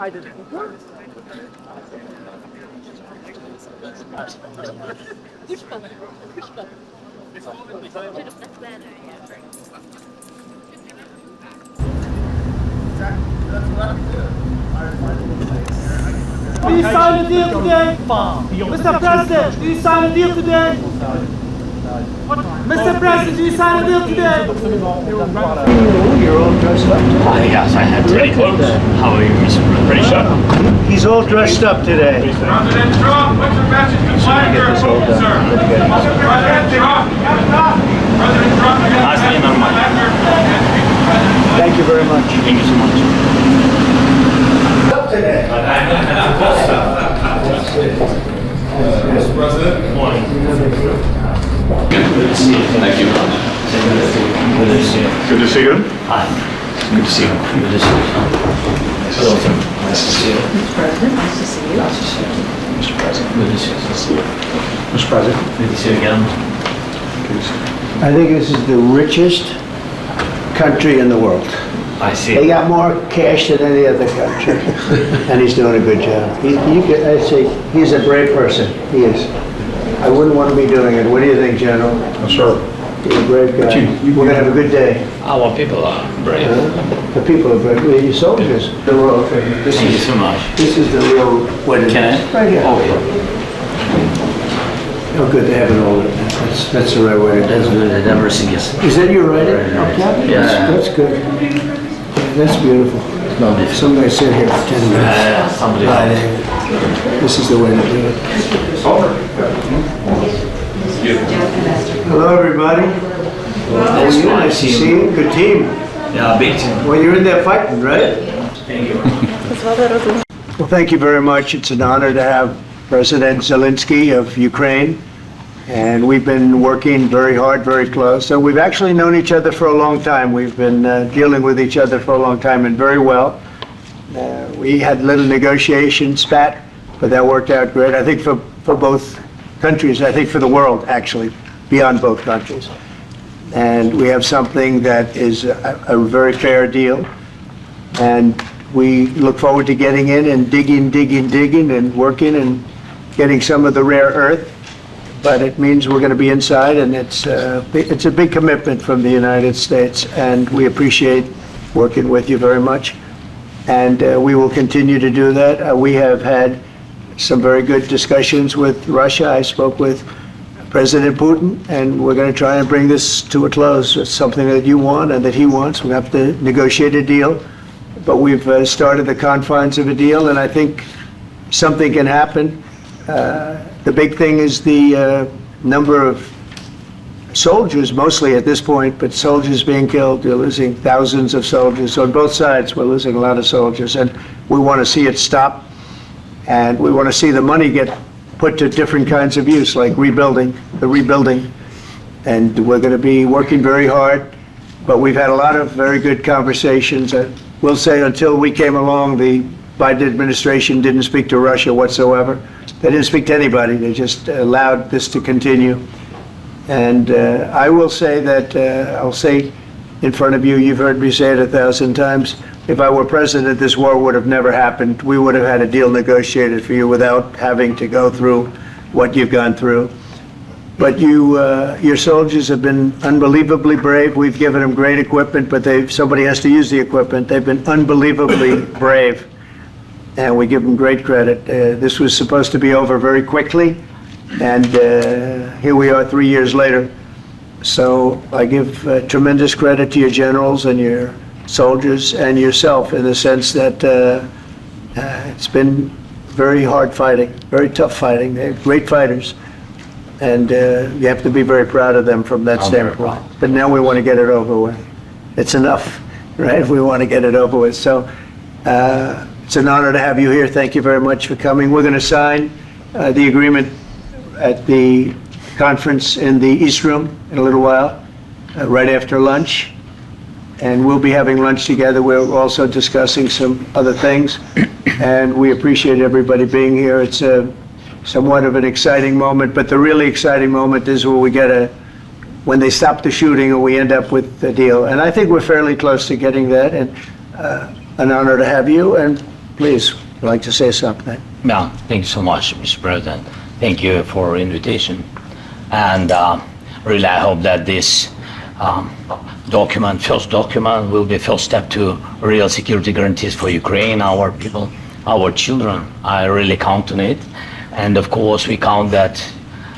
Do you sign a deal today? Mr. President, do you sign a deal today? Mr. President, do you sign a deal today? You're all dressed up today. Yes, I had pretty close. How are you, Mr. President? Pretty sharp. He's all dressed up today. President Trump, what's your message to your approval, sir? President Trump, Nice to meet you. Thank you very much. Thank you so much. Mr. President. Good morning. Good to see you. Thank you. Good to see you. Good to see you. Hi. Good to see you. Good to see you. Hello, sir. Nice to see you. Mr. President, nice to see you. Nice to see you. Mr. President, good to see you. Nice to see you. Mr. President. Good to see you again. I think this is the richest country in the world. I see. They got more cash than any other country, and he's doing a good job. I'd say he's a brave person. He is. I wouldn't want to be doing it. What do you think, General? Sure. He's a brave guy. We're going to have a good day. Our people are brave. The people are brave. Well, you soldiers. The world. Thank you so much. This is the real. What it Can is. I? Right here. Oh, yeah. Oh, good to have it all. That's the right way to do That's it. good. Everything is. Is that your writing? Okay. Yeah. That's good. That's beautiful. No different. Some guy sit here for 10 minutes. Somebody else. This is the way to do it. Hello, everybody. How are you? Nice to see you. Good team. Yeah, big team. Well, you're in there fighting, right? Thank you. Well, thank you very much. It's an honor to have President Zelensky of Ukraine. And we've been working very hard, very close. So we've actually known each other for a long time. We've been dealing with each other for a long time and very well. We had little negotiation spat, but that worked out great. I think for both countries, I think for the world, actually, beyond both countries. And we have something that is a very fair deal. And we look forward to getting in and digging and working and getting some of the rare earth. But it means we're going to be inside, and it's a big commitment from the United States, and we appreciate working with you very much. And we will continue to do that. We have had some very good discussions with Russia. I spoke with President Putin, and we're going to try and bring this to a close. It's something that you want and that he wants. We have to negotiate a deal, but we've started the confines of a deal, and I think something can happen. The big thing is the number of soldiers, mostly at this point, but soldiers being killed. We're losing thousands of soldiers. On both sides, we're losing a lot of soldiers, and we want to see it stop. And we want to see the money get put to different kinds of use, like rebuilding. And we're going to be working very hard, but we've had a lot of very good conversations. We'll say until we came along, the Biden administration didn't speak to Russia whatsoever. They didn't speak to anybody. They just allowed this to continue. And I will say that, I'll say in front of you, you've heard me say it 1,000 times, if I were president, this war would have never happened. We would have had a deal negotiated for you without having to go through what you've gone through. But your soldiers have been unbelievably brave. We've given them great equipment, but somebody has to use the equipment. They've been unbelievably brave. And we give them great credit. This was supposed to be over very quickly, and here we are 3 years later. So I give tremendous credit to your generals and your soldiers and yourself in the sense that it's been very hard fighting, very tough fighting. They're great fighters, and you have to be very proud of them from that standpoint. But now we want to get it over with. It's enough, right? We want to get it over with. So. It's an honor to have you here. Thank you very much for coming. We're going to sign the agreement at the conference in the East Room in a little while, right after lunch. And we'll be having lunch together. We're also discussing some other things. And we appreciate everybody being here. It's somewhat of an exciting moment, but the really exciting moment is when they stop the shooting or we end up with a deal. And I think we're fairly close to getting that. And an honor to have you, and please, would you like to say something? Yeah, thank you so much, Mr. President. Thank you for invitation. And really, I hope that this first document, will be first step to real security guarantees for Ukraine, our people, our children. I really count on it. And of course, we count that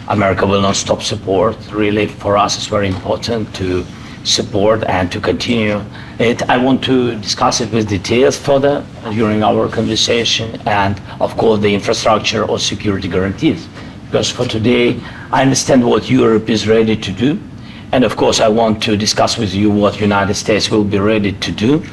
America will not stop support. Really, for us, it's very important to support and to continue it. I want to discuss it with details further during our conversation, and of course the infrastructure or security guarantees, because for today I understand what Europe is ready to do, and of course I want to discuss with you what United States will be ready to do.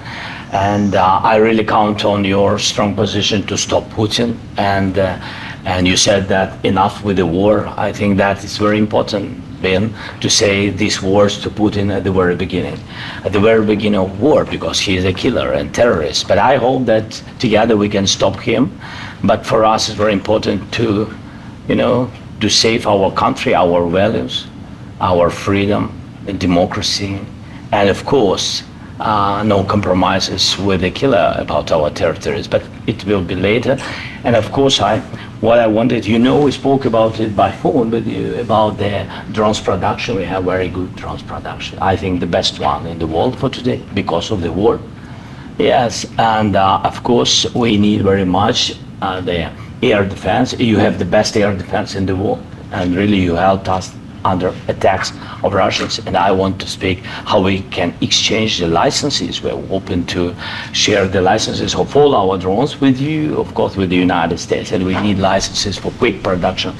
And I really count on your strong position to stop Putin, and you said that enough with the war. I think that is very important, Ben, to say these words to Putin at the very beginning of war, because he is a killer and terrorist. But I hope that together we can stop him. But for us, it's very important to, to save our country, our values, our freedom, and democracy, and of course, no compromises with the killer about our territories. But it will be later. And of course, what I wanted, we spoke about it by phone with you, about the drones production. We have very good drones production. I think the best one in the world for today, because of the war. Yes, and of course, we need very much the air defense. You have the best air defense in the world, and really you helped us under attacks of Russians. And I want to speak how we can exchange the licenses. We're open to share the licenses of all our drones with you, of course, with the United States. And we need licenses for quick production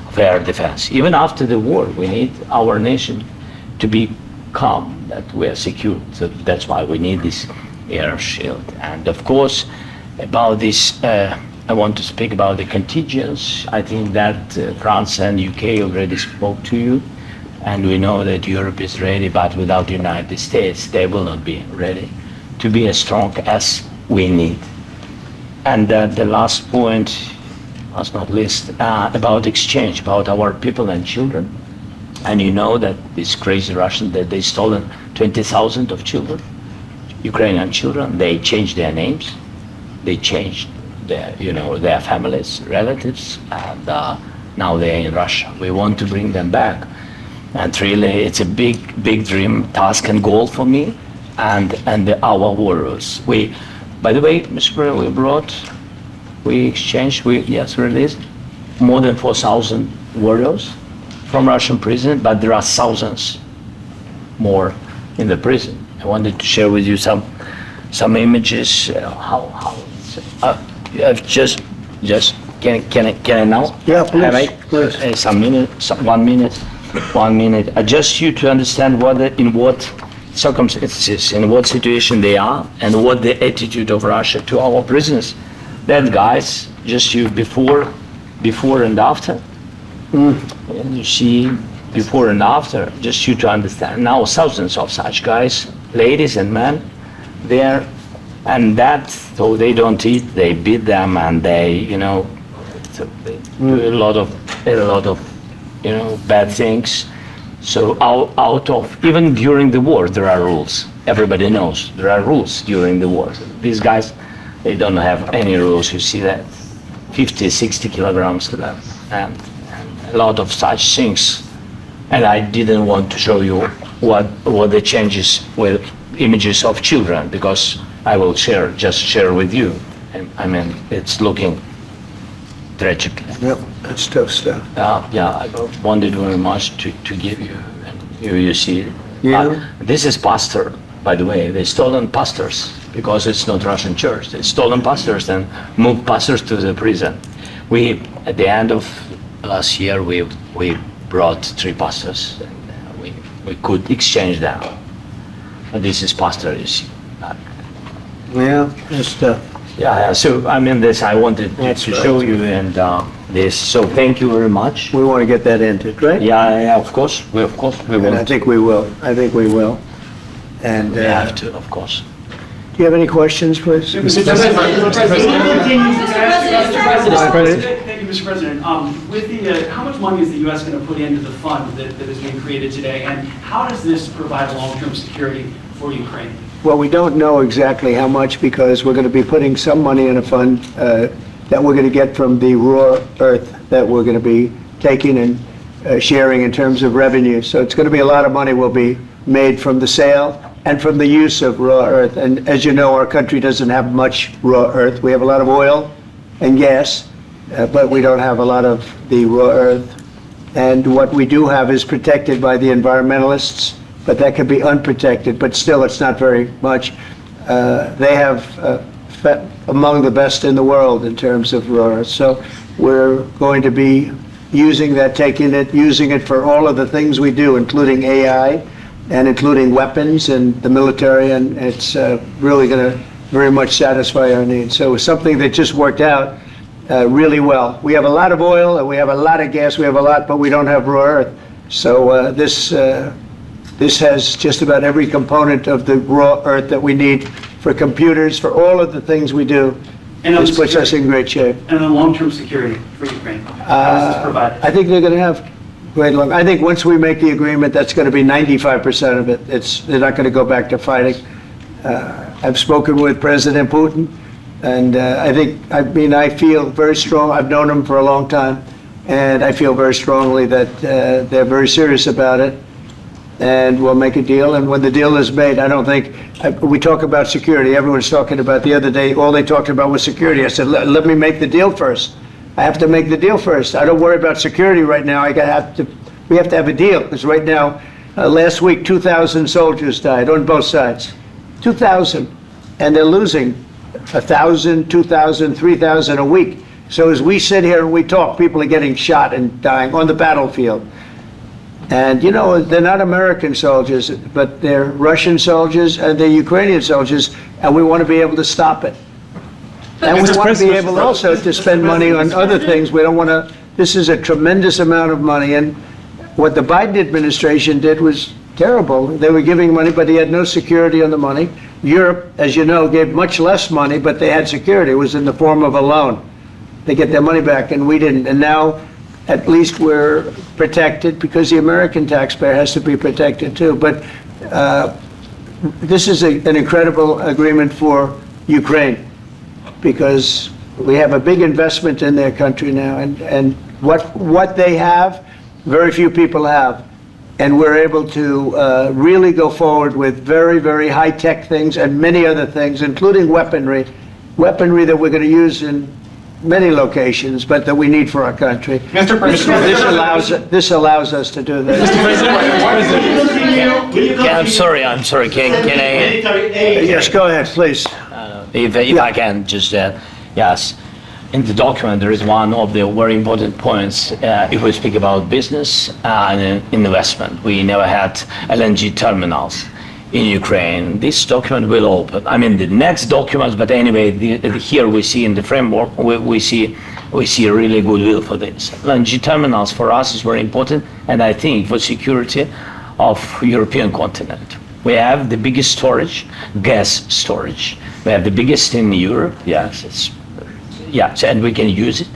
of air defense. Even after the war, we need our nation to be calm, that we are secure. So that's why we need this air shield. And of course, about this, I want to speak about the contingents. I think that France and UK already spoke to you, and we know that Europe is ready, but without the United States, they will not be ready to be as strong as we need. And the last point, last not least, about exchange, about our people and children. And you know that these crazy Russians, that they stolen 20,000 of children, Ukrainian children. They changed their names, they changed their families, relatives, and now they're in Russia. We want to bring them back, and really, it's a big dream, task, and goal for me, and our warriors. By the way, Mr. President, we exchanged, released more than 4,000 warriors from Russian prison, but there are thousands more in the prison. I wanted to share with you some images. Can I now? Yeah, please. Please. 1 minute. Just you to understand in what circumstances, in what situation they are, and what the attitude of Russia to our prisoners. That guys, just you before and after. And you see before and after, just you to understand. Now thousands of such guys, ladies and men, there. And that, so they don't eat, they beat them, and they do a lot of bad things. So out of, even during the war, there are rules. Everybody knows there are rules during the war. These guys, they don't have any rules. You see that 50, 60 kilograms to them, and a lot of such things. And I didn't want to show you what the changes with images of children, because I will just share with you. I mean, it's looking tragic. Yep, that's tough stuff. I wanted very much to give you, and you see. Yeah. This is pastor, by the way. They stolen pastors, because it's not Russian church. They stolen pastors and moved pastors to the prison. At the end of last year, we brought 3 pastors, and we could exchange them. And this is pastor, you see. Yeah, that's tough. Yeah. So I mean, I wanted to show you, and this. So thank you very much. We want to get that entered, right? Yeah, of course. We will. And I think we will. And We have to, of course. do you have any questions, please? Mr. President. Thank you, Mr. President. How much money is the U.S. going to put into the fund that is being created today, and how does this provide long-term security for Ukraine? Well, we don't know exactly how much because we're going to be putting some money in a fund that we're going to get from the raw earth that we're going to be taking and sharing in terms of revenue. So it's going to be a lot of money will be made from the sale and from the use of raw earth. And as you know, our country doesn't have much raw earth. We have a lot of oil and gas, but we don't have a lot of the raw earth. And what we do have is protected by the environmentalists, but that could be unprotected, but still it's not very much. They have among the best in the world in terms of raw earth. So we're going to be using that, using it for all of the things we do, including AI and including weapons and the military, and it's really going to very much satisfy our needs. So it's something that just worked out really well. We have a lot of oil and we have a lot of gas, we have a lot, but we don't have raw earth. So this has just about every component of the raw earth that we need for computers, for all of the things we do. And this puts us in great shape. And then long-term security for Ukraine. How is this provided? I think they're going to have great long. I think once we make the agreement, that's going to be 95% of it. They're not going to go back to fighting. I've spoken with President Putin, and I feel very strong. I've known him for a long time, and I feel very strongly that they're very serious about it. And we'll make a deal. And when the deal is made, I don't think we talk about security. Everyone's talking about the other day. All they talked about was security. I said, let me make the deal first. I have to make the deal first. I don't worry about security right now. We have to have a deal because right now, last week, 2,000 soldiers died on both sides. 2,000, and they're losing 1,000, 2,000, 3,000 a week. So as we sit here and we talk, people are getting shot and dying on the battlefield. And, you know, they're not American soldiers, but they're Russian soldiers and they're Ukrainian soldiers, and we want to be able to stop it. And we want to be able also to spend money on other things. We don't want to, this is a tremendous amount of money, and what the Biden administration did was terrible. They were giving money, but he had no security on the money. Europe, as you know, gave much less money, but they had security. It was in the form of a loan. They get their money back, and we didn't. And now, at least we're protected because the American taxpayer has to be protected too. But this is an incredible agreement for Ukraine because we have a big investment in their country now, and what they have, very few people have. And we're able to really go forward with very, very high-tech things and many other things, including weaponry that we're going to use in many locations, but that we need for our country. Mr. President, This allows us to do this. I'm sorry. Can I? Yes, go ahead, please. If I can just, yes. In the document, there is one of the very important points. If we speak about business and investment, we never had LNG terminals in Ukraine. This document will open. I mean, the next documents, but anyway, here we see in the framework, we see really goodwill for this. LNG terminals for us is very important, and I think for security of European continent. We have the biggest storage, gas storage. We have the biggest in Europe. Yes, and we can use it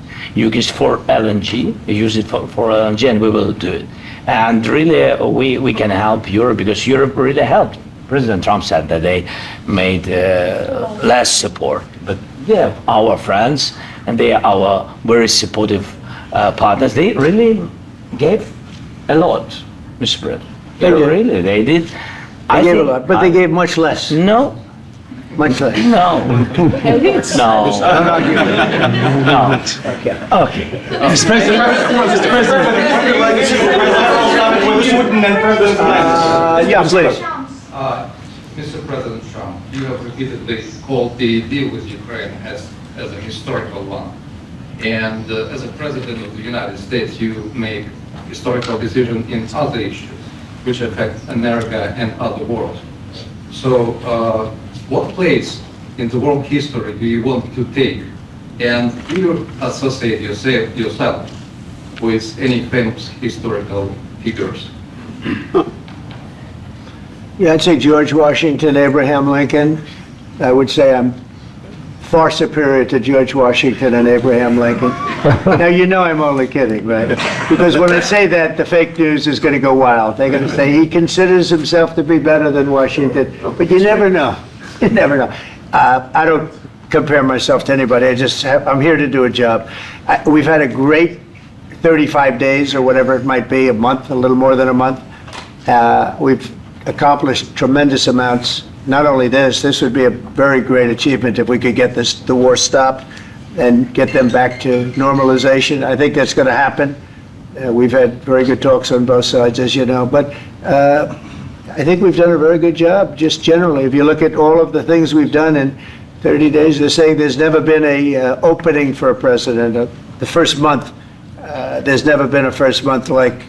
for LNG, use it for LNG, and we will do it. And really, we can help Europe because Europe really helped. President Trump said that they made less support, but they are our friends and they are our very supportive partners. They really gave a lot, Mr. President. They did. They gave a lot, but they gave much less. No. Much less. No. No. Okay. Mr. President, Yeah, please. Mr. President Trump, you have repeatedly called the deal with Ukraine as a historical one. And as a President of the United States, you make historical decisions in other issues which affect America and other world. So what place in the world history do you want to take? And do you associate yourself with any famous historical figures? Yeah, I'd say George Washington, Abraham Lincoln. I would say I'm far superior to George Washington and Abraham Lincoln. Now, you know I'm only kidding, right? Because when I say that, the fake news is going to go wild. They're going to say he considers himself to be better than Washington. But you never know. You never know. I don't compare myself to anybody. I'm here to do a job. We've had a great 35 days or whatever it might be, a month, a little more than a month. We've accomplished tremendous amounts. Not only this would be a very great achievement if we could get the war stopped and get them back to normalization. I think that's going to happen. We've had very good talks on both sides, as you know. But I think we've done a very good job, just generally. If you look at all of the things we've done in 30 days, they're saying there's never been a opening for a president. The first month, there's never been a first month like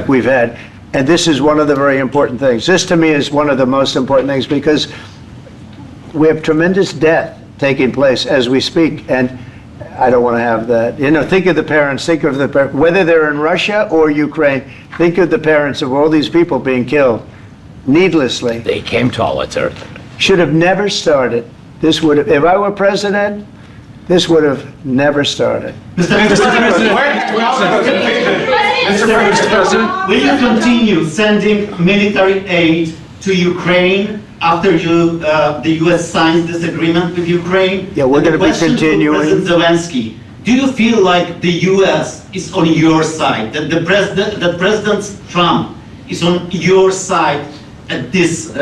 we've had. And this is one of the very important things. This, to me, is one of the most important things because we have tremendous death taking place as we speak, and I don't want to have that. You know, think of the parents, whether they're in Russia or Ukraine, think of the parents of all these people being killed needlessly. They came to our territory. Should have never started. This would have, if I were president, this would have never started. Mr. President, will you continue sending military aid to Ukraine after the U.S. signs this agreement with Ukraine? Yeah, we're going to be continuing. President Zelensky, do you feel like the U.S. is on your side, that President Trump is on your side at this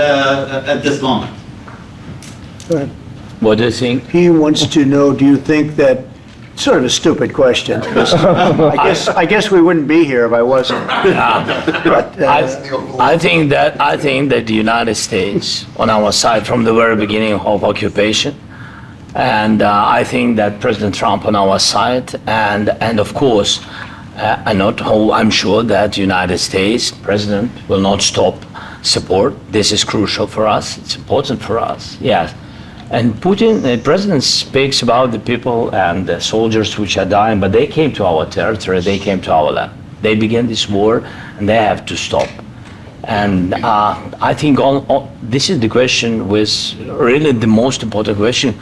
moment? Go ahead. What do you think? He wants to know, do you think that, sort of a stupid question. I guess we wouldn't be here if I wasn't. But, I think that the United States on our side from the very beginning of occupation, and I think that President Trump on our side, and of course, I'm sure that the United States President will not stop support. This is crucial for us. It's important for us. Yes. And Putin, the president, speaks about the people and the soldiers which are dying, but they came to our territory, they came to our land. They began this war, and they have to stop. And I think this is the question, with really the most important question.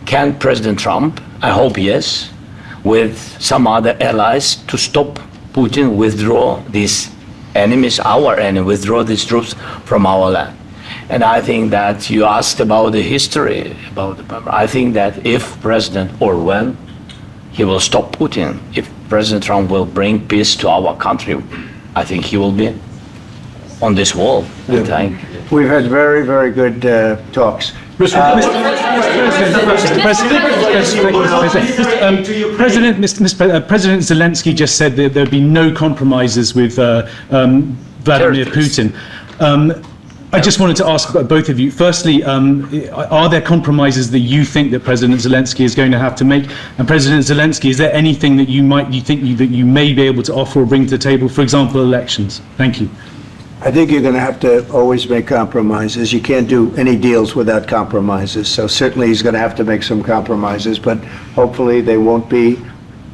Can President Trump, I hope yes, with some other allies, to stop Putin, withdraw these enemies, our enemy, withdraw these troops from our land? And I think that you asked about the history, I think that if President, or when he will stop Putin, if President Trump will bring peace to our country, I think he will be on this wall. yeah. We've had very, very good talks. President Zelensky just said that there'd be no compromises with Vladimir Putin. I just wanted to ask both of you. Firstly, are there compromises that you think that President Zelensky is going to have to make? And President Zelensky, is there anything that you may be able to offer or bring to the table? For example, elections. Thank you. I think you're going to have to always make compromises. You can't do any deals without compromises. So certainly he's going to have to make some compromises, but hopefully they won't be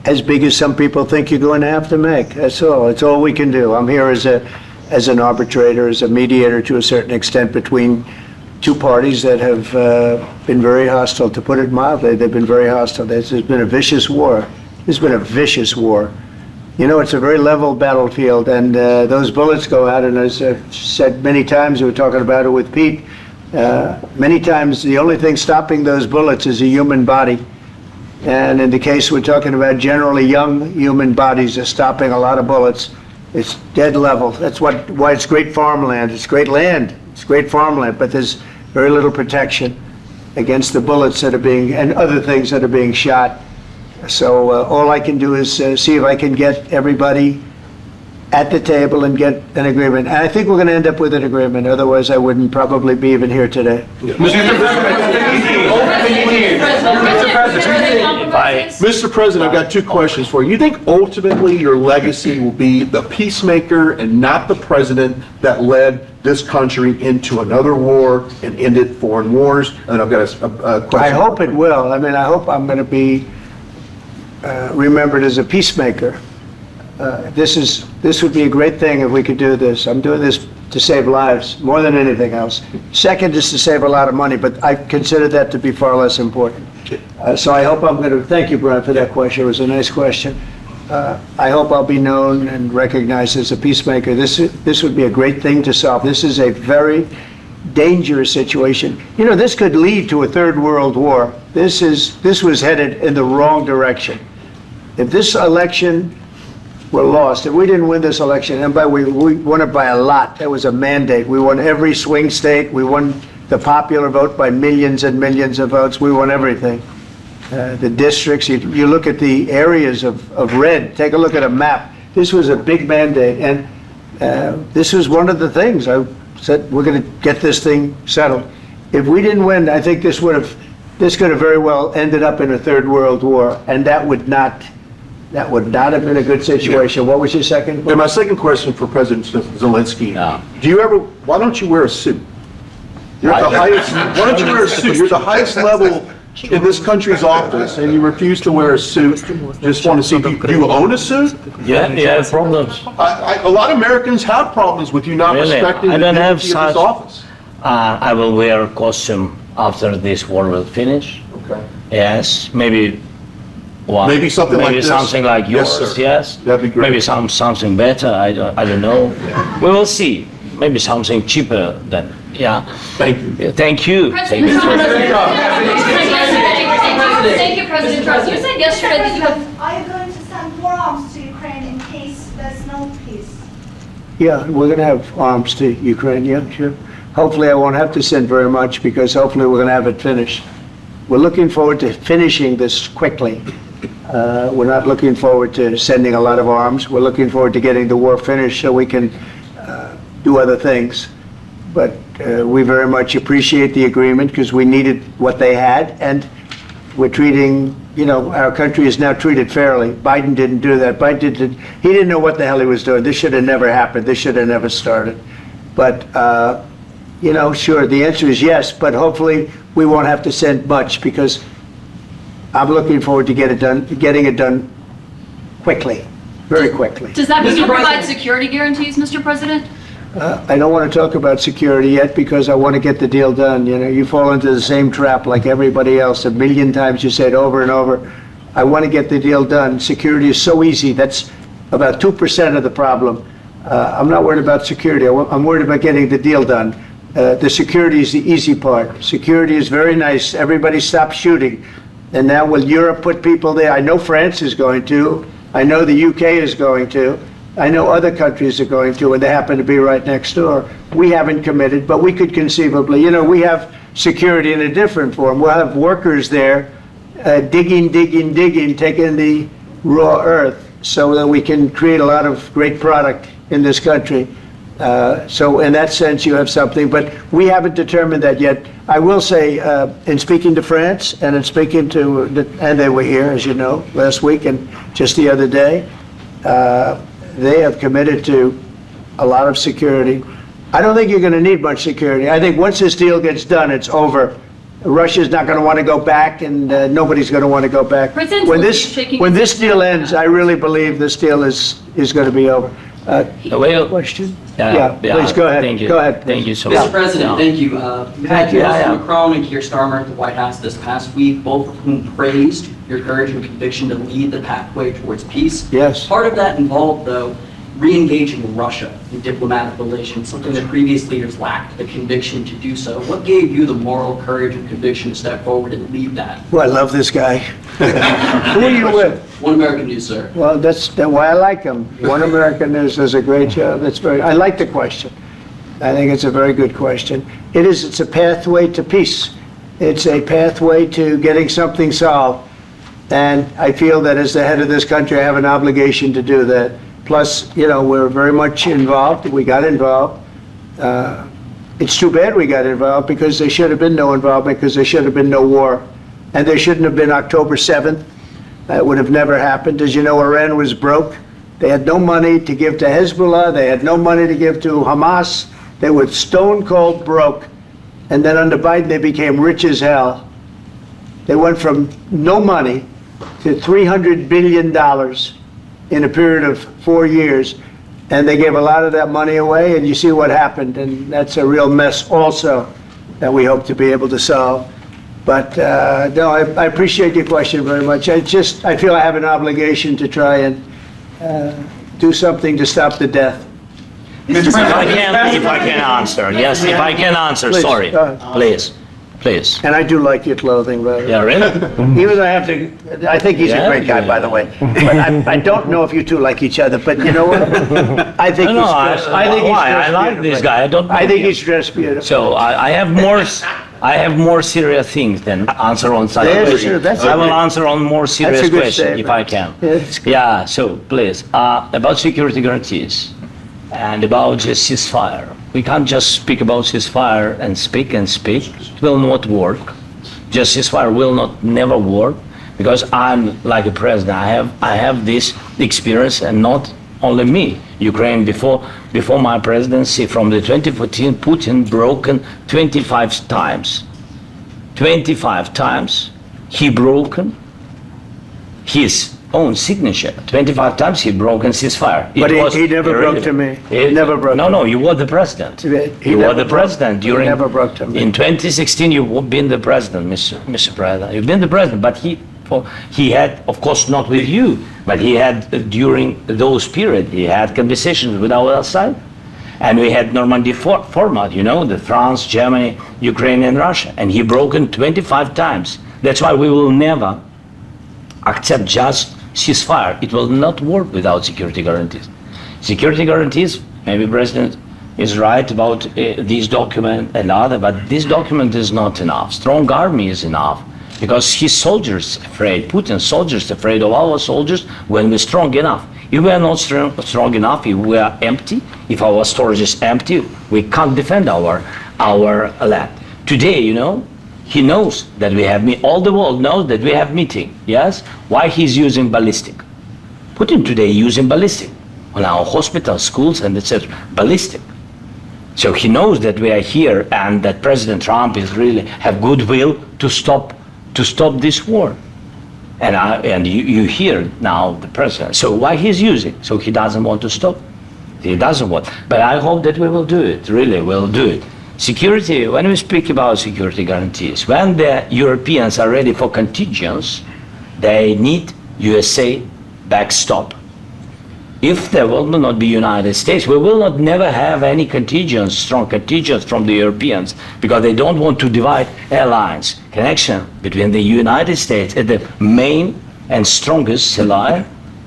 as big as some people think you're going to have to make. That's all. It's all we can do. I'm here as an arbitrator, as a mediator to a certain extent between two parties that have been very hostile, to put it mildly. They've been very hostile. There's been a vicious war. There's been a vicious war. You know, it's a very level battlefield, and those bullets go out, and as I've said many times, we were talking about it with Pete, many times the only thing stopping those bullets is a human body. And in the case we're talking about, generally young human bodies are stopping a lot of bullets. It's dead level. That's why it's great farmland. It's great land. It's great farmland, but there's very little protection against the bullets that are being, and other things that are being shot. So all I can do is see if I can get everybody at the table and get an agreement. And I think we're going to end up with an agreement. Otherwise, I wouldn't probably be even here today. Mr. President, I've got two questions for you. You think ultimately your legacy will be the peacemaker and not the president that led this country into another war and ended foreign wars? And I've got a question. I hope it will. I mean, I hope I'm going to be remembered as a peacemaker. This would be a great thing if we could do this. I'm doing this to save lives more than anything else. Second is to save a lot of money, but I consider that to be far less important. So I hope I'm going to, thank you, Brian, for that question. It was a nice question. I hope I'll be known and recognized as a peacemaker. This would be a great thing to solve. This is a very dangerous situation. You know, this could lead to a third world war. This was headed in the wrong direction. If this election were lost, if we didn't win this election, and we won it by a lot, that was a mandate. We won every swing state. We won the popular vote by millions and millions of votes. We won everything. The districts, you look at the areas of red, take a look at a map. This was a big mandate, and this was one of the things. I said, we're going to get this thing settled. If we didn't win, I think this could have very well ended up in a third world war, and that would not have been a good situation. What was your second? And my second question for President Zelensky, why don't you wear a suit? You're at the highest, why don't you wear a suit? You're the highest level in this country's office, and you refuse to wear a suit. Just want to see, do you own a suit? Yeah, problems. A lot of Americans have problems with you not respecting the dignity of this office. I will wear a costume after this war will finish. Okay. Yes, maybe. Well, Maybe something like this? Maybe something like yours, Yes, sir. yes. That'd be great. Maybe something better, I don't know. We will see. Maybe something cheaper than, yeah. Thank you. Thank you. President Trump. Thank you, President Trump. You said yesterday that you have... Are you going to send more arms to Ukraine in case there's no peace? Yeah, we're going to have arms to Ukraine, yeah, sure. Hopefully I won't have to send very much, because hopefully we're going to have it finished. We're looking forward to finishing this quickly. We're not looking forward to sending a lot of arms. We're looking forward to getting the war finished so we can do other things. But we very much appreciate the agreement, because we needed what they had, and we're treating, you know, our country is now treated fairly. Biden didn't do that. He didn't know what the hell he was doing. This should have never happened. This should have never started. But, you know, sure, the answer is yes, but hopefully we won't have to send much, because I'm looking forward to getting it done quickly, very quickly. Does that mean you provide security guarantees, Mr. President? I don't want to talk about security yet, because I want to get the deal done. You know, you fall into the same trap like everybody else. A million times you say it over and over. I want to get the deal done. Security is so easy. That's about 2% of the problem. I'm not worried about security. I'm worried about getting the deal done. The security is the easy part. Security is very nice. Everybody stopped shooting. And now will Europe put people there? I know France is going to. I know the UK is going to. I know other countries are going to, and they happen to be right next door. We haven't committed, but we could conceivably. You know, we have security in a different form. We'll have workers there digging, taking the raw earth so that we can create a lot of great product in this country. So in that sense, you have something, but we haven't determined that yet. I will say, in speaking to France and in speaking to, and they were here, as you know, last week and just the other day, they have committed to a lot of security. I don't think you're going to need much security. I think once this deal gets done, it's over. Russia's not going to want to go back, and nobody's going to want to go back. When this deal ends, I really believe this deal is going to be over. Question? Yeah, please go ahead. Thank you. Go ahead. Thank you so much. Mr. President, thank you. We had you. President Macron and Keir Starmer at the White House this past week, both of whom praised your courage and conviction to lead the pathway towards peace. Yes. Part of that involved, though, re-engaging Russia in diplomatic relations, something that previous leaders lacked the conviction to do so. What gave you the moral courage and conviction to step forward and lead that? Well, I love this guy. Who are you with? One American News, sir. Well, that's why I like him. One American News does a great job. I like the question. I think it's a very good question. It's a pathway to peace. It's a pathway to getting something solved. And I feel that as the head of this country, I have an obligation to do that. Plus, you know, we're very much involved. We got involved. It's too bad we got involved, because there should have been no involvement, because there should have been no war. And there shouldn't have been October 7th. That would have never happened. As you know, Iran was broke. They had no money to give to Hezbollah. They had no money to give to Hamas. They were stone cold broke. And then under Biden, they became rich as hell. They went from no money to $300 billion in a period of 4 years. And they gave a lot of that money away, and you see what happened. And that's a real mess also that we hope to be able to solve. But, no, I appreciate your question very much. I feel I have an obligation to try and do something to stop the death. If I can answer, yes, if I can answer, Please, sorry, go ahead. please. And I do like your clothing, by the way. Yeah, really? Even though I have to, I think he's a Yeah, great guy, by the way. But I don't know if you two like each other, but you know what? I think No, he's no, dressed, I think he's why? I dressed like this beautifully. guy. I don't know I think him. he's dressed beautifully. So I have more serious things than answer on such Yeah, question. sure, that's I will okay. answer on more serious That's a good question if I statement. can. Yeah, it's good. Yeah, so please, about security guarantees and about just ceasefire. We can't just speak about ceasefire and speak and speak. It will not work. Just ceasefire will never work because I'm like a president. I have this experience, and not only me. Ukraine before my presidency, from the 2014, Putin broken 25 times. 25 times he broken his own signature. 25 times he broken ceasefire. But he never broke to me. He never broke to me. No, you were the president. He You were never the broke- president he during. never broke to me. In 2016, you've been the president, Mr. President. You've been the president, but he had, of course, not with you, but he had during those period, he had conversations with our side, and we had Normandy format, you know, the France, Germany, Ukraine, and Russia, and he broken 25 times. That's why we will never accept just ceasefire. It will not work without security guarantees. Security guarantees, maybe President is right about this document and other, but this document is not enough. Strong army is enough because his soldiers afraid, Putin's soldiers afraid of our soldiers when we're strong enough. If we are not strong enough, if we are empty, if our storage is empty, we can't defend our land. Today, you know, he knows that we have all the world knows that we have meeting. Yes? Why he's using ballistic? Putin today using ballistic on our hospitals, schools, and etc. Ballistic. So he knows that we are here and that President Trump is really have goodwill to stop this war. And you hear now the president. So why he's using? So he doesn't want to stop. He doesn't want. But I hope that we will do it. Really, we'll do it. Security, when we speak about security guarantees, when the Europeans are ready for contingents, they need USA backstop. If there will not be United States, we will not never have any contingents, strong contingents from the Europeans, because they don't want to divide alliance, connection between the United States as the main and strongest ally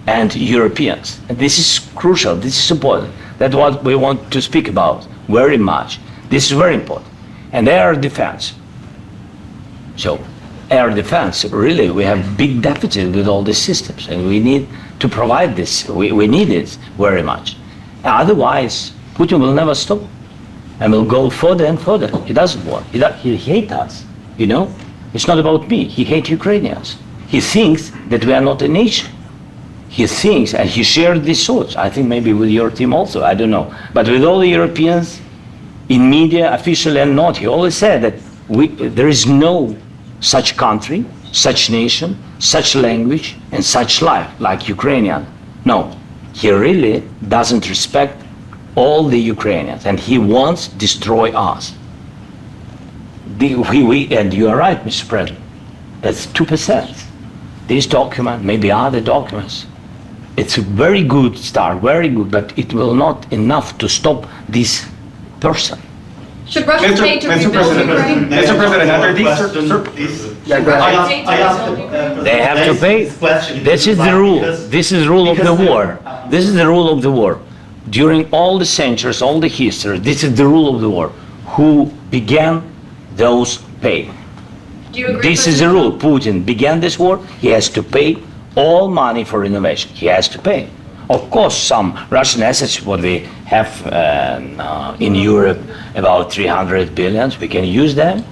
and Europeans. And this is crucial, this is important. That's what we want to speak about very much. This is very important. And air defense. So air defense, really, we have big deficit with all these systems, and we need to provide this. We need it very much. Otherwise, Putin will never stop and will go further and further. He doesn't want. He hates us, you know? It's not about me. He hates Ukrainians. He thinks that we are not a nation. He thinks, and he shared these thoughts, I think maybe with your team also, I don't know. But with all the Europeans, in media, officially and not, he always said that there is no such country, such nation, such language, and such life like Ukrainian. No, he really doesn't respect all the Ukrainians, and he wants to destroy us. And you are right, Mr. President, that's 2%. This document, maybe other documents, it's a very good start, very good, but it will not enough to stop this person. Should Russia pay to rebuild Ukraine? Mr. President, under these Yeah, go ahead. I asked They have to pay. This is the rule. This is the rule of the war. This is the rule of the war. During all the centuries, all the history, this is the rule of the war. Who began, those pay. Do you agree? This is the rule. Putin began this war. He has to pay all money for innovation. He has to pay. Of course, some Russian assets, what we have in Europe, about 300 billions, we can use them.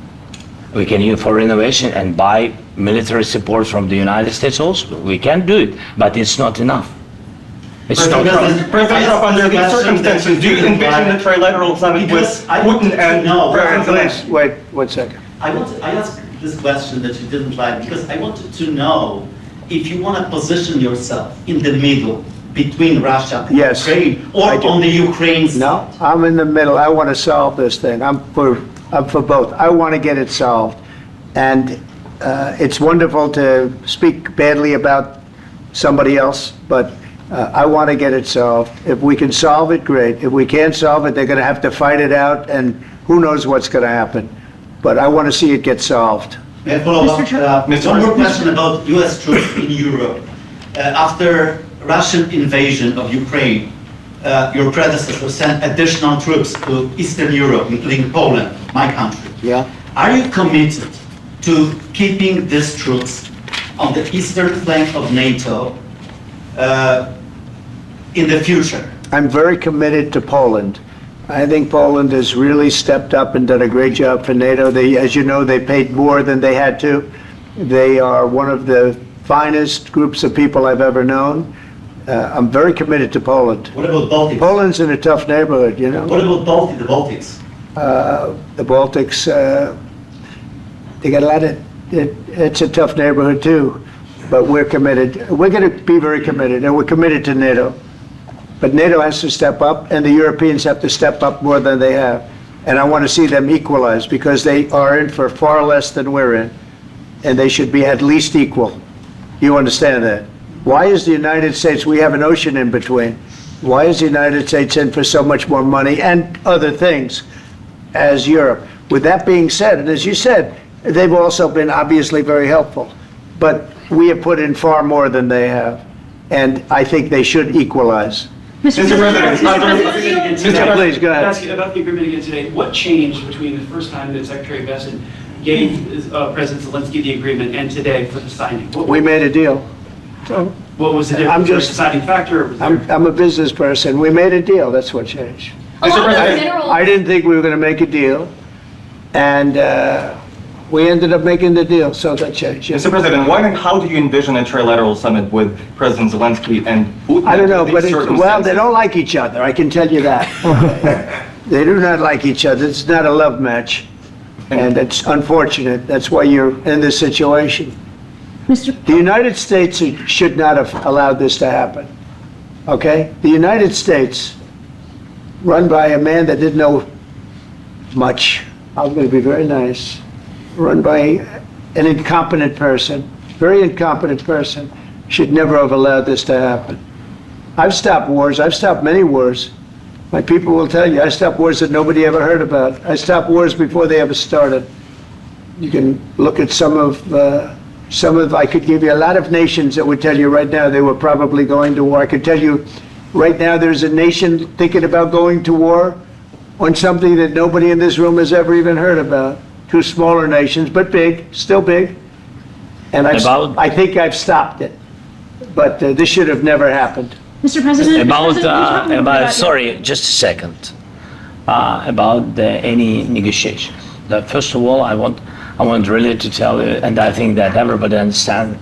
We can use for innovation and buy military support from the United States also. We can do it, but it's not enough. It's not enough. President Trump, under these circumstances, do you envision the trilateral summit with Putin and President Zelensky? Wait 1 second. I asked this question that you didn't like because I wanted to know if you want to position yourself in the middle between Russia and Yes, Ukraine, or I do. on the Ukraine side. No, I'm in the middle. I want to solve this thing. I'm for both. I want to get it solved. And it's wonderful to speak badly about somebody else, but I want to get it solved. If we can solve it, great. If we can't solve it, they're going to have to fight it out, and who knows what's going to happen. But I want to see it get solved. May I follow up? One more question about U.S. troops in Europe. After Russian invasion of Ukraine, your predecessor sent additional troops to Eastern Europe, including Poland, my country. Yeah. Are you committed to keeping these troops on the eastern flank of NATO in the future? I'm very committed to Poland. I think Poland has really stepped up and done a great job for NATO. They, as you know, they paid more than they had to. They are one of the finest groups of people I've ever known. I'm very committed to Poland. What about Baltics? Poland's in a tough neighborhood, you know. What about the Baltics? The Baltics, they got a lot of, it's a tough neighborhood too, but we're committed. We're going to be very committed, and we're committed to NATO. But NATO has to step up, and the Europeans have to step up more than they have. And I want to see them equalize, because they are in for far less than we're in, and they should be at least equal. You understand that? Why is the United States, we have an ocean in between, why is the United States in for so much more money and other things as Europe? With that being said, and as you said, they've also been obviously very helpful, but we have put in far more than they have, and I think they should equalize. Mr. President, Please, go ahead. Ask you about the agreement again today. What changed between the first time that Secretary Vance gave President Zelensky the agreement and today for the signing? We made a deal. What was the difference? I'm just deciding factor? Or was there... I'm a business person. We made a deal. That's what changed. I I didn't think we were going to make a deal, and we ended up making the deal, so that changed. Mr. President, when and how do you envision a trilateral summit with President Zelensky and Putin? I don't know, but well, they don't like each other, I can tell you that. They do not like each other. It's not a love match, and it's unfortunate. That's why you're in this situation. The United States should not have allowed this to happen, okay? The United States, run by a man that didn't know much, I'm going to be very nice, run by an incompetent person, very incompetent person, should never have allowed this to happen. I've stopped wars. I've stopped many wars. My people will tell you, I stopped wars that nobody ever heard about. I stopped wars before they ever started. You can look at some of, I could give you a lot of nations that would tell you right now they were probably going to war. I could tell you right now there's a nation thinking about going to war on something that nobody in this room has ever even heard about. Two smaller nations, but big, still big. And I think I've stopped it. But this should have never happened. Mr. President, sorry, just a second. About any negotiations. First of all, I want really to tell you, and I think that everybody understands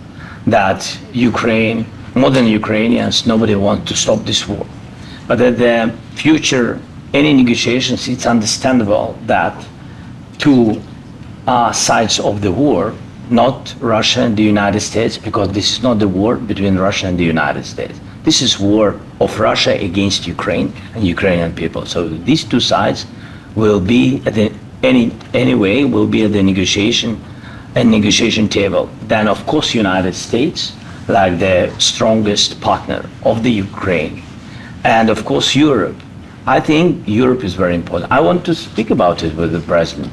that Ukraine, modern Ukrainians, nobody wants to stop this war. But at the future, any negotiations, it's understandable that two sides of the war, not Russia and the United States, because this is not the war between Russia and the United States. This is war of Russia against Ukraine and Ukrainian people. So these two sides will be at the anyway will be at the negotiation table. Then of course United States, like the strongest partner of the Ukraine, and of course Europe. I think Europe is very important. I want to speak about it with the president.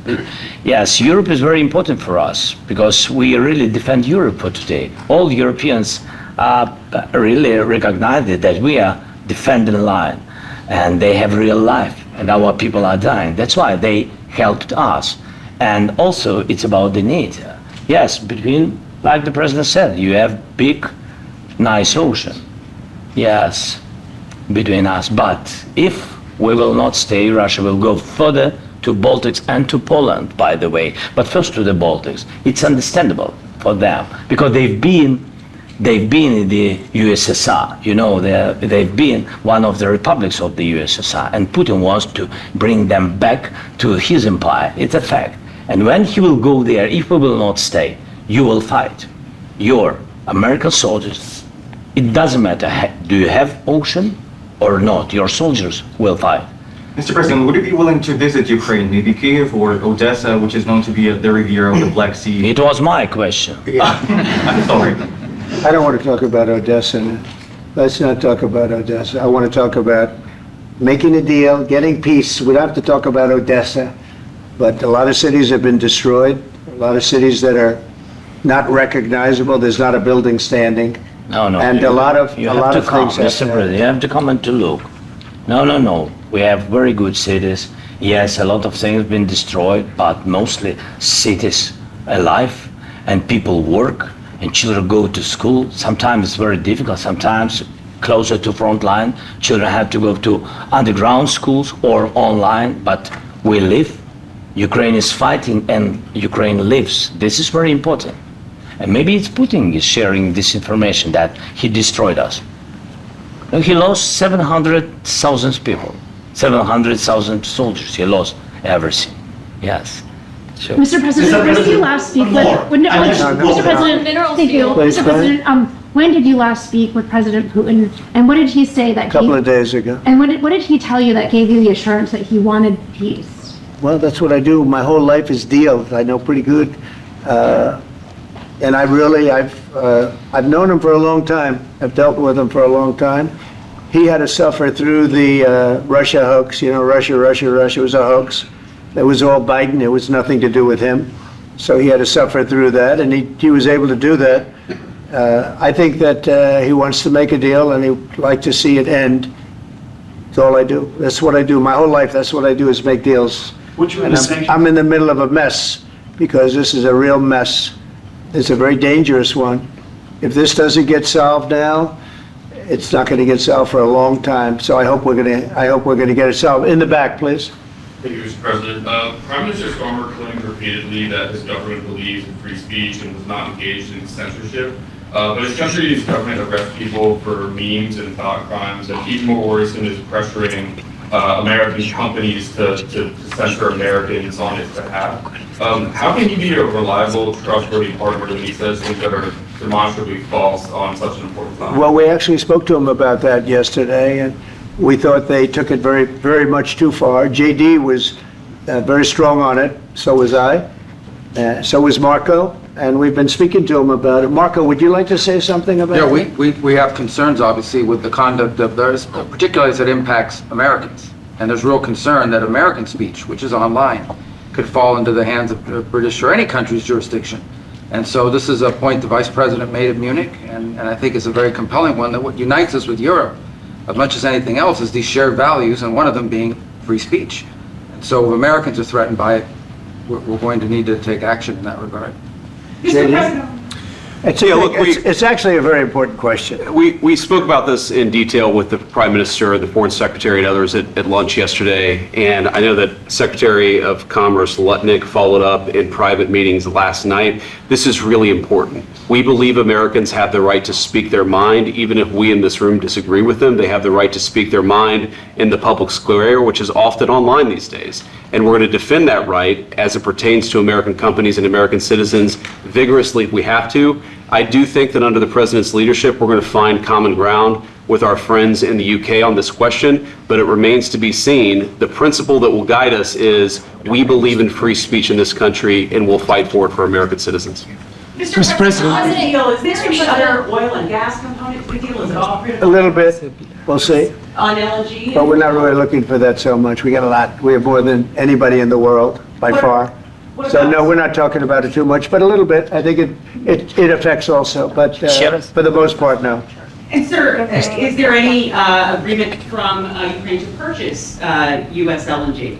Yes, Europe is very important for us because we really defend Europe for today. All Europeans really recognize that we are defending the line, and they have real life, and our people are dying. That's why they helped us. And also, it's about the NATO. Yes, between, like the president said, you have big, nice ocean. Yes, between us. But if we will not stay, Russia will go further to Baltics and to Poland, by the way. But first to the Baltics. It's understandable for them because they've been in the USSR. You know, they've been one of the republics of the USSR, and Putin wants to bring them back to his empire. It's a fact. And when he will go there, if we will not stay, you will fight. Your American soldiers, it doesn't matter, do you have ocean or not, your soldiers will fight. Mr. President, would you be willing to visit Ukraine, maybe Kyiv or Odessa, which is known to be at the Riviera of the Black Sea? It was my question. I'm sorry. I don't want to talk about Odessa. Let's not talk about Odessa. I want to talk about making a deal, getting peace. We don't have to talk about Odessa, but a lot of cities have been destroyed. A lot of cities that are not recognizable. There's not a building standing. No. And a lot of You have to come, things. Mr. President. You have to come and to look. No. We have very good cities. Yes, a lot of things have been destroyed, but mostly cities alive and people work and children go to school. Sometimes it's very difficult. Sometimes closer to front line, children have to go to underground schools or online, but we live. Ukraine is fighting and Ukraine lives. This is very important. And maybe it's Putin is sharing this information that he destroyed us. He lost 700,000 people, 700,000 soldiers. He lost everything. Yes. Sure. Mr. President, when did you last speak with? Mr. President, thank you. Mr. President, when did you last speak with President Putin, and what did he say that? A couple of days ago. And what did he tell you that gave you the assurance that he wanted peace? Well, that's what I do. My whole life is deals. I know pretty good, and I've known him for a long time. I've dealt with him for a long time. He had to suffer through the Russia hoax. You know, Russia was a hoax. It was all Biden. It was nothing to do with him. So he had to suffer through that, and he was able to do that. I think that he wants to make a deal, and he'd like to see it end. That's all I do. That's what I do. My whole life, that's what I do, is make deals. And I'm in the middle of a mess, because this is a real mess. It's a very dangerous one. If this doesn't get solved now, it's not going to get solved for a long time. So I hope we're going to get it solved. In the back, please. Thank you, Mr. President. Prime Minister Starmer claimed repeatedly that his government believes in free speech and was not engaged in censorship. But his country's government arrests people for memes and thought crimes, and even more worrisome is pressuring American companies to censor Americans on its behalf. How can he be a reliable, trustworthy partner when he says things that are demonstrably false on such an important topic? Well, we actually spoke to him about that yesterday, and we thought they took it very, very much too far. JD was very strong on it. So was I. So was Marco. And we've been speaking to him about it. Marco, would you like to say something about it? Yeah, we have concerns, obviously, with the conduct of theirs, particularly as it impacts Americans. And there's real concern that American speech, which is online, could fall into the hands of British or any country's jurisdiction. And so this is a point the Vice President made at Munich, and I think it's a very compelling one, that what unites us with Europe, as much as anything else, is these shared values, and one of them being free speech. And so if Americans are threatened by it, we're going to need to take action in that regard. Mr. President. It's actually a very important question. We spoke about this in detail with the Prime Minister, the Foreign Secretary, and others at lunch yesterday. And I know that Secretary of Commerce Lutnick followed up in private meetings last night. This is really important. We believe Americans have the right to speak their mind, even if we in this room disagree with them. They have the right to speak their mind in the public square, which is often online these days. And we're going to defend that right as it pertains to American companies and American citizens vigorously if we have to. I do think that under the President's leadership, we're going to find common ground with our friends in the UK on this question, but it remains to be seen. The principle that will guide us is we believe in free speech in this country, and we'll fight for it for American citizens. Mr. President, is there any other oil and gas component to the deal? Is it all A little bit. We'll see. on LNG? But we're not really looking for that so much. We got a lot. We have more than anybody in the world, by far. So no, we're not talking about it too much, but a little bit. I think it affects also, but for the most part, no. And sir, is there any agreement from Ukraine to purchase U.S. LNG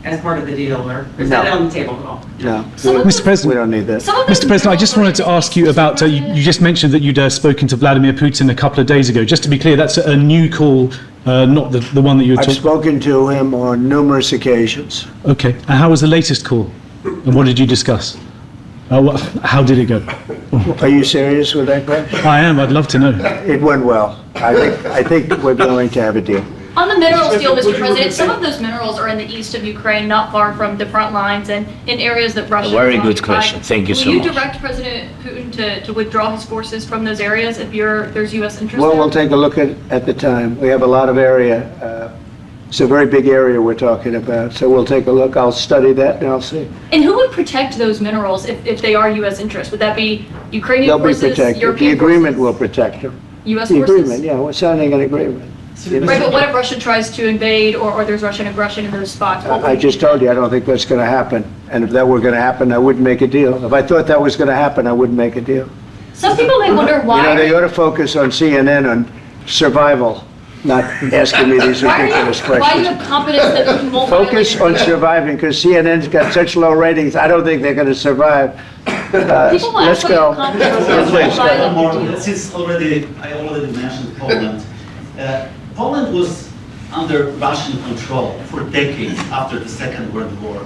as part of the deal, or is that on the table at all? No. Mr. President, we don't need that. Mr. President, I just wanted to ask you about, you just mentioned that you'd spoken to Vladimir Putin a couple of days ago. Just to be clear, that's a new call, not the one that you were I've talking. spoken to him on numerous occasions. Okay, and how was the latest call? And what did you discuss? How did it go? Are you serious with that question? I am, I'd love to know. It went well. I think we're going to have a deal. On the minerals deal, Mr. President, some of those minerals are in the east of Ukraine, not far from the front lines and in areas that Russia Very good question. Thank you so much. Will you direct President Putin to withdraw his forces from those areas if there's U.S. interest Well, there? we'll take a look at the time. We have a lot of area It's a very big area we're talking about, so we'll take a look. I'll study that and I'll see. And who would protect those minerals if they are U.S. interests? Would that be Ukrainian They'll be forces, protected. European The agreement forces, will protect them. U.S. The forces? agreement, yeah, we're signing an agreement. Right, but what if Russia tries to invade or there's Russian aggression in those spots? What would I you just do? told you, I don't think that's going to happen. And if that were going to happen, I wouldn't make a deal. If I thought that was going to happen, I wouldn't make a deal. Some people may wonder You why. know, they ought to focus on CNN on survival, not asking me these ridiculous Why do you questions. have confidence that Putin won't Focus violate on your surviving, because CNN's got such low ratings, I don't think they're going to survive. People will Let's ask go. what your confidence Yeah, is. please, go Why ahead. don't you do it? Since I already mentioned Poland. Poland was under Russian control for decades after the Second World War.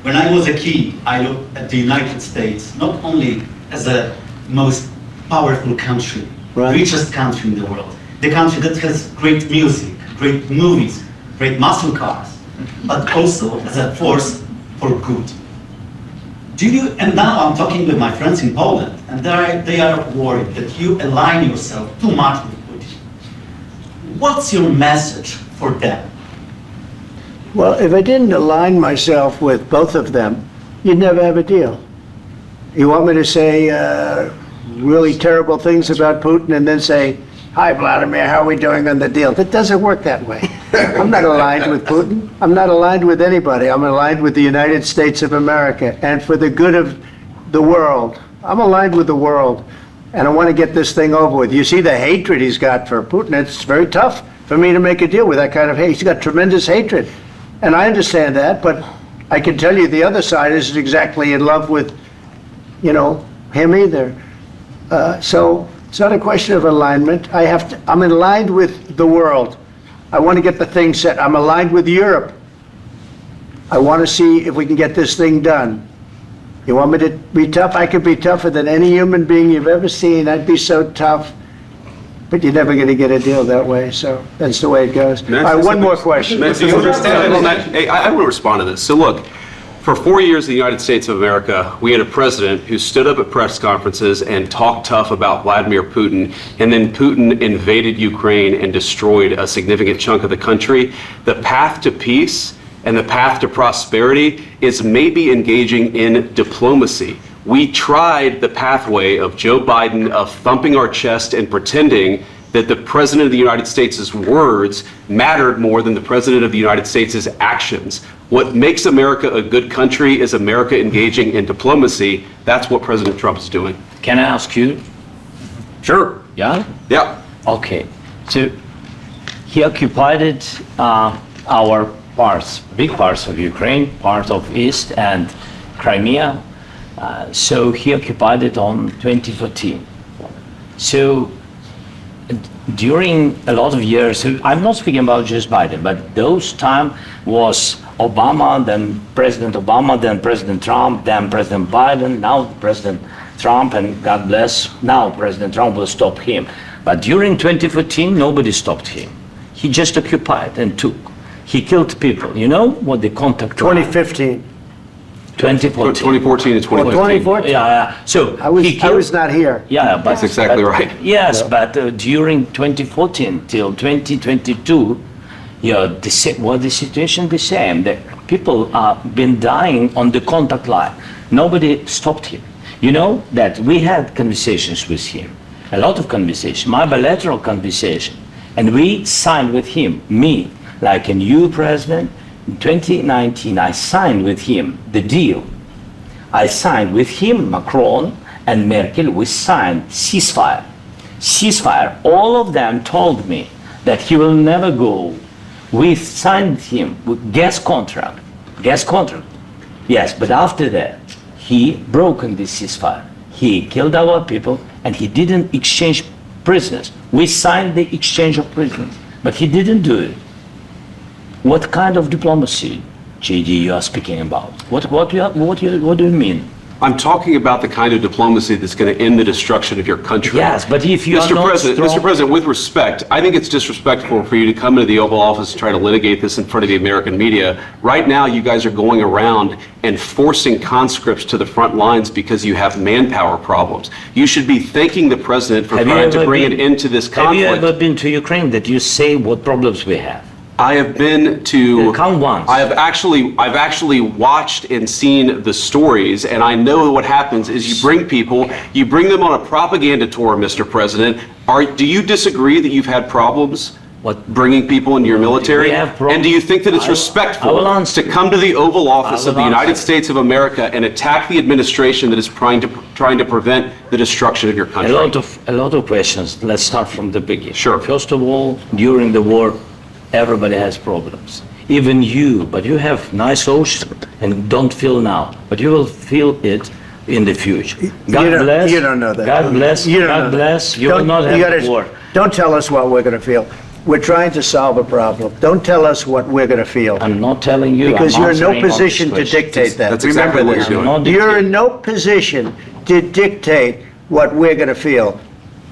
When I was a kid, I looked at the United States not only as a most powerful country, richest country in the world, the country that has great music, great movies, great muscle cars, but also as a force for good. And now I'm talking with my friends in Poland, and they are worried that you align yourself too much with Putin. What's your message for them? Well, if I didn't align myself with both of them, you'd never have a deal. You want me to say really terrible things about Putin and then say, "Hi, Vladimir, how are we doing on the deal?" That doesn't work that way. I'm not aligned with Putin. I'm not aligned with anybody. I'm aligned with the United States of America. And for the good of the world, I'm aligned with the world. And I want to get this thing over with. You see the hatred he's got for Putin. It's very tough for me to make a deal with that kind of hate. He's got tremendous hatred. And I understand that, but I can tell you the other side isn't exactly in love with, him either. So it's not a question of alignment. I'm aligned with the world. I want to get the thing set. I'm aligned with Europe. I want to see if we can get this thing done. You want me to be tough? I could be tougher than any human being you've ever seen. I'd be so tough. But you're never going to get a deal that way, so that's the way it goes. All right, one more question. I want to respond to this. So look, for 4 years in the United States of America, we had a president who stood up at press conferences and talked tough about Vladimir Putin, and then Putin invaded Ukraine and destroyed a significant chunk of the country. The path to peace and the path to prosperity is maybe engaging in diplomacy. We tried the pathway of Joe Biden of thumping our chest and pretending that the President of the United States' words mattered more than the President of the United States' actions. What makes America a good country is America engaging in diplomacy. That's what President Trump is doing. Can I ask you? Sure. Yeah? Yeah. Okay. So he occupied our parts, big parts of Ukraine, part of East and Crimea. So he occupied it on 2014. So during a lot of years, I'm not speaking about just Biden, but those time was Obama, then President Obama, then President Trump, then President Biden, now President Trump, and God bless, now President Trump will stop him. But during 2014, nobody stopped him. He just occupied and took. He killed people. You know what the contact 2015. 2014 to 2015. 2014? Yeah. So I was not here. Yeah, but that's exactly right. Yes, but during 2014 till 2022, the situation the same. The people have been dying on the contact line. Nobody stopped him. You know that we had conversations with him, a lot of conversations, my bilateral conversation, and we signed with him, me, like a new president. In 2019, I signed with him the deal. I signed with him, Macron and Merkel, we signed ceasefire. Ceasefire. All of them told me that he will never go. We signed him with gas contract. Gas contract. Yes, but after that, he broken the ceasefire. He killed our people and he didn't exchange prisoners. We signed the exchange of prisoners, but he didn't do it. What kind of diplomacy, JD, you are speaking about? What do you mean? I'm talking about the kind of diplomacy that's going to end the destruction of your country. Yes, but if you are not Mr. President, with respect, I think it's disrespectful for you to come into the Oval Office and try to litigate this in front of the American media. Right now, you guys are going around and forcing conscripts to the front lines because you have manpower problems. You should be thanking the President for trying to bring an end to this conflict. Have you ever been to Ukraine that you say what problems we have? I have been to. Come once. I've actually watched and seen the stories, and I know what happens is you bring them on a propaganda tour, Mr. President. Do you disagree that you've had problems? Bringing people into your military? And do you think that it's respectful to come to the Oval Office of the United States of America and attack the administration that is trying to prevent the destruction of your country? A lot of questions. Let's start from the beginning. Sure. First of all, during the war, everybody has problems. Even you, but you have nice ocean and don't feel now, but you will feel it in the future. God bless. You don't know that. God bless. God bless. You will not have a war. Don't tell us what we're going to feel. We're trying to solve a problem. Don't tell us what we're going to feel. I'm not telling you. Because you're in no position to dictate that. That's exactly what you're doing. You're in no position to dictate what we're going to feel.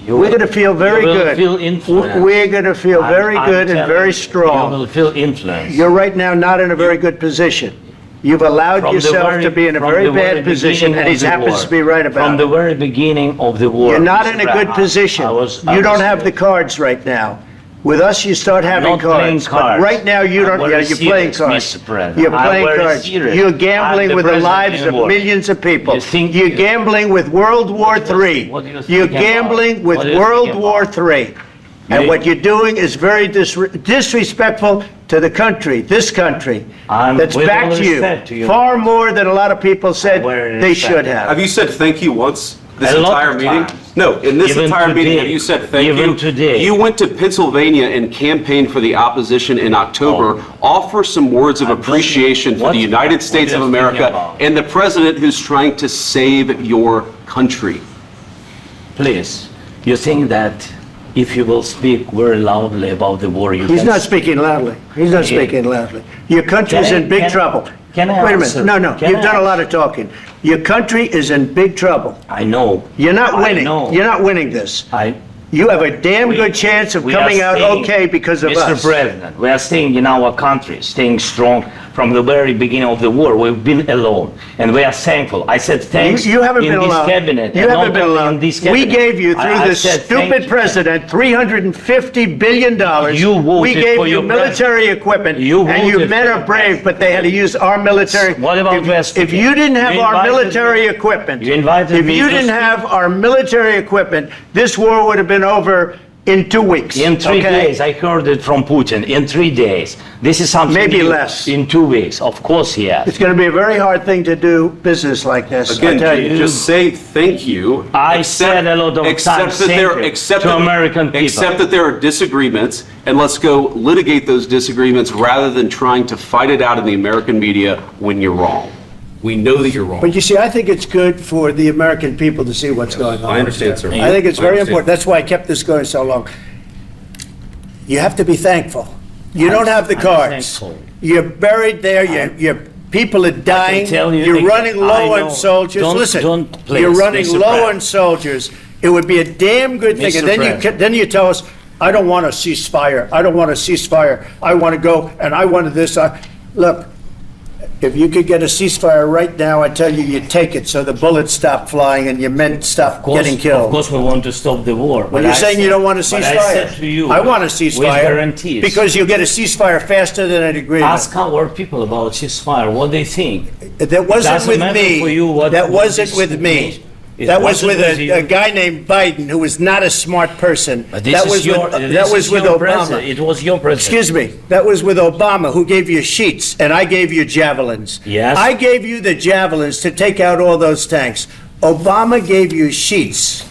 We're going to feel very good. Feel influenced. We're going to feel very good and very strong. You will feel influence. You're right now not in a very good position. You've allowed yourself to be in a very bad position, and he happens to be right about it. From the very beginning of the war. You're not in a good position. You don't have the cards right now. With us, you start having cards. But right now, you don't. Yeah, you're playing cards. You're playing cards. You're gambling with the lives of millions of people. You're gambling with World War III. You're gambling with World War III. And what you're doing is very disrespectful to the country, this country, that's backed you far more than a lot of people said they should have. Have you said thank you once? This entire meeting? No, in this entire meeting, have you said thank you? Even today. You went to Pennsylvania and campaigned for the opposition in October. Offer some words of appreciation for the United States of America and the president who's trying to save your country. Please, you think that if you will speak very loudly about the war, He's not speaking loudly. He's not speaking loudly. Your country is in big trouble. Can I Wait a minute. No, you've done a lot of talking. Your country is in big trouble. I know. You're not winning. You're not winning this. You have a damn good chance of coming out okay because of us. Mr. President, we are staying in our country, staying strong from the very beginning of the war. We've been alone, and we are thankful. I said thanks you haven't in been this alone. cabinet. You haven't been alone. We gave you, through this stupid president, $350 billion. We gave you military equipment, and you men are brave, but they had to use our military. What about if you didn't have our military equipment, this war would have been over in 2 weeks. In 3 days, I heard it from Putin. In 3 days. This is something maybe less. In 2 weeks, of course he has. It's going to be a very hard thing to do business like this. Again, just say thank you. I said a lot of times to American people. Except that there are disagreements, and let's go litigate those disagreements rather than trying to fight it out in the American media when you're wrong. We know that you're wrong. But you see, I think it's good for the American people to see what's going on. I understand, sir. I think it's very important. That's why I kept this going so long. You have to be thankful. You don't have the cards. You're buried there. Your people are dying. You're running low on soldiers. Listen, you're running low on soldiers. It would be a damn good thing. And then you tell us, I don't want a ceasefire. I don't want a ceasefire. I want to go and I wanted this. Look. If you could get a ceasefire right now, I tell you, you take it so the bullets stop flying and your men stop getting killed. Of course we want to stop the war. Well, you're saying you don't want a ceasefire. I said to you, I want a ceasefire. With guarantees. Because you'll get a ceasefire faster than an agreement. Ask our people about ceasefire, what they think. That wasn't with me. That wasn't with me. That was with a guy named Biden, who was not a smart person. That was with Obama. It was your president. Excuse me. That was with Obama, who gave you sheets, and I gave you javelins. Yes. I gave you the javelins to take out all those tanks. Obama gave you sheets.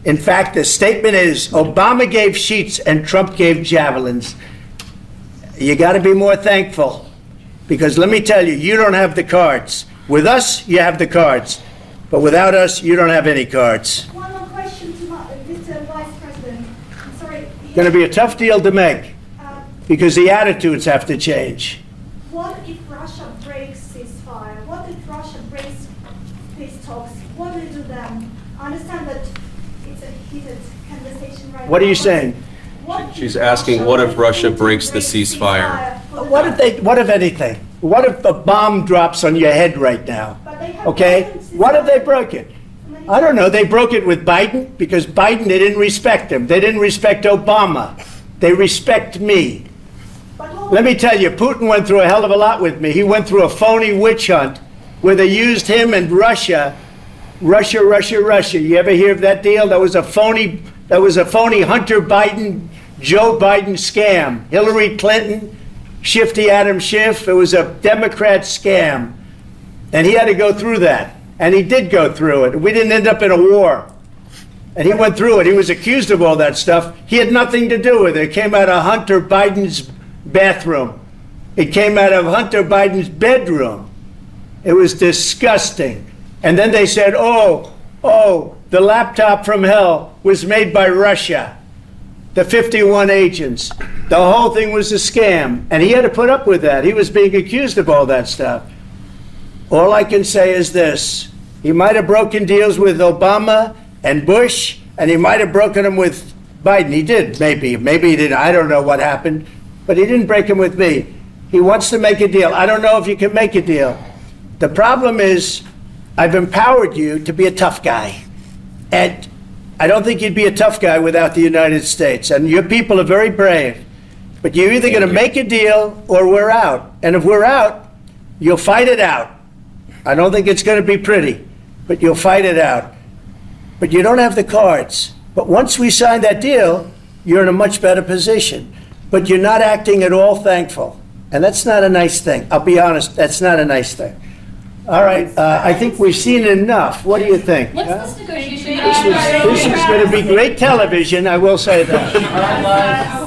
In fact, the statement is, Obama gave sheets and Trump gave javelins. You got to be more thankful, because let me tell you, you don't have the cards. With us, you have the cards. But without us, you don't have any cards. One more question to Mr. Vice President. I'm sorry. It's going to be a tough deal to make because the attitudes have to change. What if Russia breaks ceasefire? What if Russia breaks peace talks? What will you do then? I understand that it's a heated conversation right now. What are you saying? She's asking, what if Russia breaks the ceasefire? What if anything? What if a bomb drops on your head right now? Okay? What if they broke it? I don't know. They broke it with Biden because Biden, they didn't respect him. They didn't respect Obama. They respect me. Let me tell you, Putin went through a hell of a lot with me. He went through a phony witch hunt where they used him and Russia. You ever hear of that deal? That was a phony Hunter Biden, Joe Biden scam. Hillary Clinton, Shifty Adam Schiff. It was a Democrat scam. And he had to go through that. And he did go through it. We didn't end up in a war. And he went through it. He was accused of all that stuff. He had nothing to do with it. It came out of Hunter Biden's bathroom. It came out of Hunter Biden's bedroom. It was disgusting. And then they said, oh, the laptop from hell was made by Russia. The 51 agents. The whole thing was a scam. And he had to put up with that. He was being accused of all that stuff. All I can say is this. He might have broken deals with Obama and Bush, and he might have broken them with Biden. He did, maybe. Maybe he didn't. I don't know what happened. But he didn't break them with me. He wants to make a deal. I don't know if you can make a deal. The problem is, I've empowered you to be a tough guy. And I don't think you'd be a tough guy without the United States. And your people are very brave. But you're either going to make a deal or we're out. And if we're out, you'll fight it out. I don't think it's going to be pretty, but you'll fight it out. But you don't have the cards. But once we sign that deal, you're in a much better position. But you're not acting at all thankful. And that's not a nice thing. I'll be honest, that's not a nice thing. All right, I think we've seen enough. What do you think? What's this negotiation? This is going to be great television, I will say that.